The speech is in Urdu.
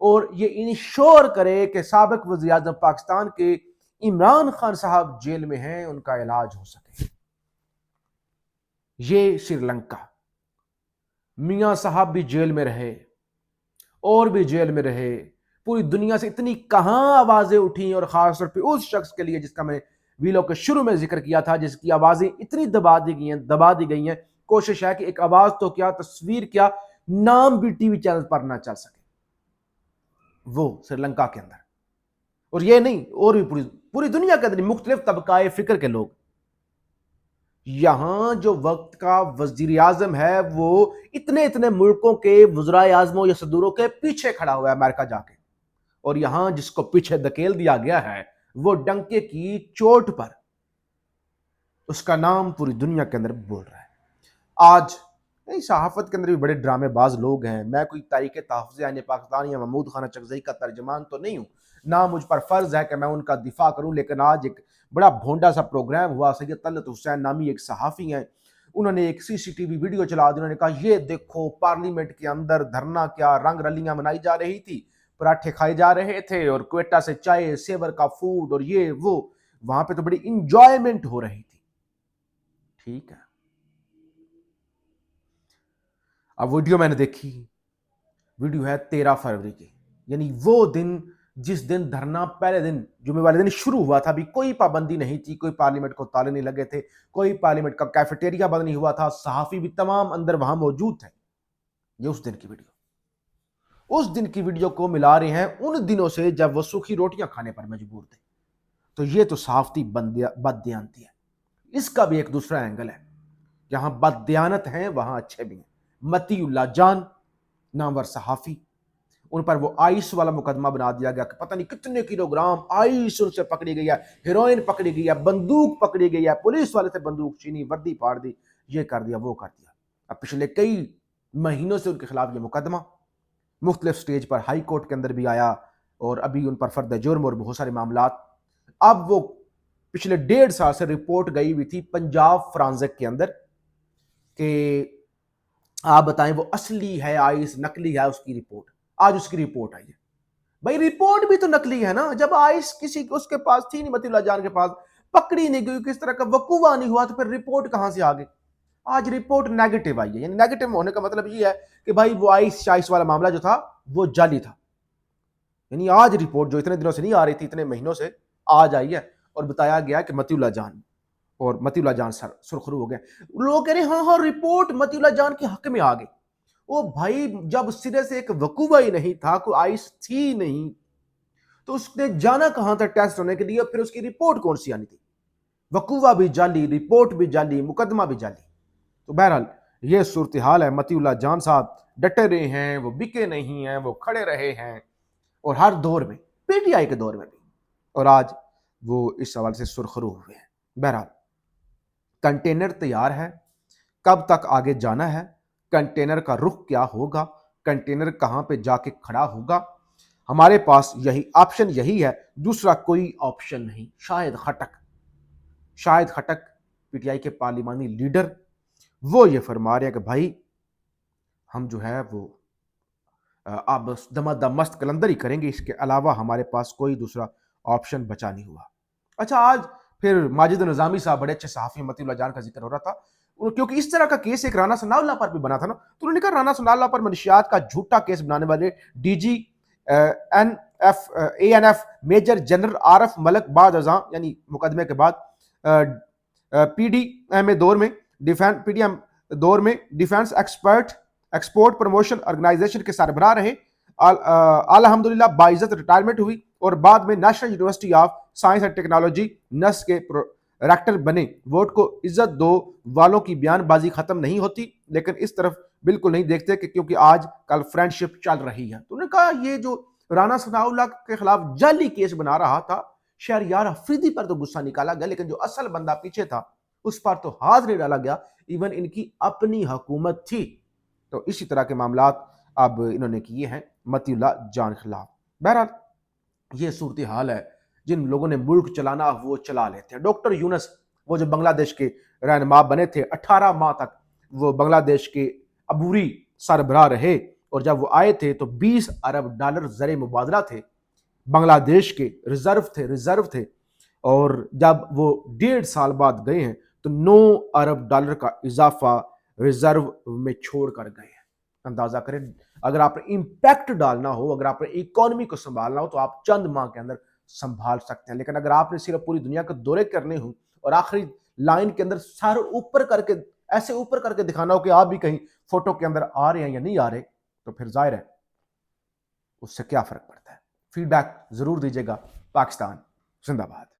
اور یہ انشور کرے کہ سابق وزیر اعظم پاکستان کے عمران خان صاحب جیل میں ہیں، ان کا علاج ہو سکے۔ یہ سری لنکا، میاں صاحب بھی جیل میں رہے اور بھی جیل میں رہے، پوری دنیا سے اتنی کہاں آوازیں اٹھیں، اور خاص طور پہ اس شخص کے لیے جس کا میں ویلو کے شروع میں ذکر کیا تھا، جس کی آوازیں اتنی دبا دی گئی ہیں۔ کوشش ہے کہ ایک آواز تو کیا، تصویر کیا، نام بھی ٹی وی چینل پر نہ چل سکے، وہ سری لنکا کے اندر۔ اور یہ نہیں، اور بھی پوری دنیا کے اندر مختلف طبقہ فکر کے لوگ۔ یہاں جو وقت کا وزیر اعظم ہے وہ اتنے ملکوں کے وزرائے اعظموں یا صدوروں کے پیچھے کھڑا ہوا ہے امریکہ جا کے، اور یہاں جس کو پیچھے دھکیل دیا گیا ہے وہ ڈنکے کی چوٹ پر اس کا نام پوری دنیا کے اندر بول رہا ہے۔ آج صحافت کے اندر بھی بڑے ڈرامے باز لوگ ہیں۔ میں کوئی تاریخ تحفظ یعنی پاکستان یا محمود خانہ چکزئی کا ترجمان تو نہیں ہوں، نہ مجھ پر فرض ہے کہ میں ان کا دفاع کروں، لیکن آج ایک بڑا بھونڈا سا پروگرام ہوا، سید طلعت حسین نامی ایک صحافی ہیں، انہوں نے ایک سی سی ٹی وی ویڈیو چلا دی، انہوں نے کہا یہ دیکھو پارلیمنٹ کے اندر دھرنا کیا، رنگ رلیاں منائی جا رہی تھی، پراٹھے کھائے جا رہے تھے، اور کوئٹہ سے چائے، سیور کا فوڈ، اور یہ وہ، وہاں پہ تو بڑی انجوائمنٹ ہو رہی تھی۔ ٹھیک ہے، اب ویڈیو میں نے دیکھی، ویڈیو ہے 13 فروری کی، یعنی وہ دن جس دن دھرنا پہلے دن جمعے والے دن شروع ہوا تھا، ابھی کوئی پابندی نہیں تھی، کوئی پارلیمنٹ کو تالے نہیں لگے تھے، کوئی پارلیمنٹ کا کیفیٹیریا بند نہیں ہوا تھا، صحافی بھی تمام اندر وہاں موجود تھے۔ یہ اس دن کی ویڈیو، اس دن کی ویڈیو کو ملا رہے ہیں ان دنوں سے جب وہ سوکھی روٹیاں کھانے پر مجبور تھے۔ تو یہ تو صحافتی بددیانتی ہے۔ اس کا بھی ایک دوسرا اینگل ہے، جہاں بددیانت ہیں وہاں اچھے بھی ہیں۔ متی اللہ جان نامور صحافی، ان پر وہ آئس والا مقدمہ بنا دیا گیا کہ پتہ نہیں کتنے کلو گرام آئس ان سے پکڑی گئی ہے، ہیروئن پکڑی گئی ہے، بندوق پکڑی گئی ہے، پولیس والے سے بندوق چھینی، وردی پھاڑ دی، یہ کر دیا، وہ کر دیا۔ اب پچھلے کئی مہینوں سے ان کے خلاف یہ مقدمہ مختلف سٹیج پر ہائی کورٹ کے اندر بھی آیا، اور ابھی ان پر فرد جرم اور بہت سارے معاملات۔ اب وہ پچھلے 1.5 سال سے رپورٹ گئی ہوئی تھی پنجاب فرانزک کے اندر کہ آپ بتائیں وہ اصلی ہے آئس، نقلی ہے، اس کی رپورٹ۔ آج اس کی رپورٹ آئی ہے۔ بھائی رپورٹ بھی تو نقلی ہے نا، جب آئس کسی اس کے پاس تھی نہیں، متی اللہ جان کے پاس، پکڑی نہیں گئی، کس طرح کا وقوع نہیں ہوا، تو پھر رپورٹ کہاں سے آگئی؟ آج رپورٹ نیگیٹو آئی ہے، یعنی نیگیٹو ہونے کا مطلب یہ ہے کہ بھائی وہ آئس والا معاملہ جو تھا وہ جعلی تھا۔ یعنی آج رپورٹ جو اتنے دنوں سے نہیں آ رہی تھی، اتنے مہینوں سے، آج آئی ہے، اور بتایا گیا کہ متی اللہ جان، اور متی اللہ جان سرخرو ہو گئے۔ لوگ کہہ رہے ہیں ہاں رپورٹ متی اللہ جان کے حق میں آ گئی۔ وہ بھائی جب سرے سے ایک وقوع ہی نہیں تھا، کوئی آئس تھی نہیں، تو اس نے جانا کہاں تھا ٹیسٹ ہونے کے لیے؟ پھر اس کی رپورٹ کون سی آنی تھی؟ وقوع بھی جعلی، رپورٹ بھی جعلی، مقدمہ بھی جعلی۔ تو بہرحال یہ صورتحال ہے۔ متی اللہ جان صاحب ڈٹے رہے ہیں، وہ بکے نہیں ہیں، وہ کھڑے رہے ہیں، اور ہر دور میں، پی ٹی آئی کے دور میں بھی، اور آج وہ اس حوالے سے سرخرو ہوئے ہیں۔ بہرحال کنٹینر تیار ہے، کب تک آگے جانا ہے، کنٹینر کا رخ کیا ہوگا، کنٹینر کہاں پہ جا کے کھڑا ہوگا، ہمارے پاس یہی آپشن یہی ہے، دوسرا کوئی آپشن نہیں۔ شاہد خٹک پی ٹی آئی کے پارلیمانی لیڈر، وہ یہ فرما رہے ہیں کہ بھائی ہم جو ہے وہ اب دم مست کلندر ہی کریں گے، اس کے علاوہ ہمارے پاس کوئی دوسرا آپشن بچا نہیں ہوا۔ اچھا، آج پھر ماجد نظامی صاحب، بڑے اچھے صحافی، متی اللہ جان کا ذکر ہو رہا تھا، کیونکہ اس طرح کا کیس ایک رانا ثناء اللہ پر بھی بنا تھا نا، تو انہوں نے کہا رانا ثناء اللہ پر منشیات کا جھوٹا کیس بنانے والے ڈی جی اے N F major general Arif Malik بعد ازاں، یعنی مقدمے کے بعد، پی ڈی ایم دور میں ڈیفنس ایکسپورٹ پروموشن آرگنائزیشن کے سربراہ رہے، الحمدللہ باعزت ریٹائرمنٹ ہوئی، اور بعد میں national university of science and technology نس کے ریکٹر بنے۔ ووٹ کو عزت دو والوں کی بیان بازی ختم نہیں ہوتی، لیکن اس طرف بالکل نہیں دیکھتے کہ کیونکہ آج کل فرینڈشپ چل رہی ہے۔ تو انہوں نے کہا یہ جو رانا ثناء اللہ کے خلاف جعلی کیس بنا رہا تھا، شہریار افریدی پر تو غصہ نکالا گیا، لیکن جو اصل بندہ پیچھے تھا اس پر تو ہاتھ نہیں ڈالا گیا، ایون ان کی اپنی حکومت تھی۔ تو اسی طرح کے معاملات اب انہوں نے کیے ہیں متی اللہ جان خلاف۔ بہرحال یہ صورتحال ہے، جن لوگوں نے ملک چلانا وہ چلا لیتے ہیں۔ ڈاکٹر یونس، وہ جو بنگلہ دیش کے رہنما بنے تھے، 18 ماہ تک وہ بنگلہ دیش کے عبوری سربراہ رہے، اور جب وہ آئے تھے تو 20 ارب ڈالر زر مبادلہ تھے، بنگلہ دیش کے ریزرو تھے، اور جب وہ 1.5 سال بعد گئے ہیں تو 9 ارب ڈالر کا اضافہ ریزرو میں چھوڑ کر گئے ہیں۔ اندازہ کریں، اگر آپ نے امپیکٹ ڈالنا ہو، اگر آپ نے اکانومی کو سنبھالنا ہو تو آپ چند ماہ کے اندر سنبھال سکتے ہیں، لیکن اگر آپ نے صرف پوری دنیا کے دورے کرنے ہوں اور آخری لائن کے اندر سر اوپر کر کے ایسے اوپر کر کے دکھانا ہو کہ آپ بھی کہیں فوٹو کے اندر آ رہے ہیں یا نہیں آ رہے، تو پھر ظاہر ہے اس سے کیا فرق پڑتا ہے۔ فیڈ بیک ضرور دیجیے گا۔ پاکستان زندہ باد۔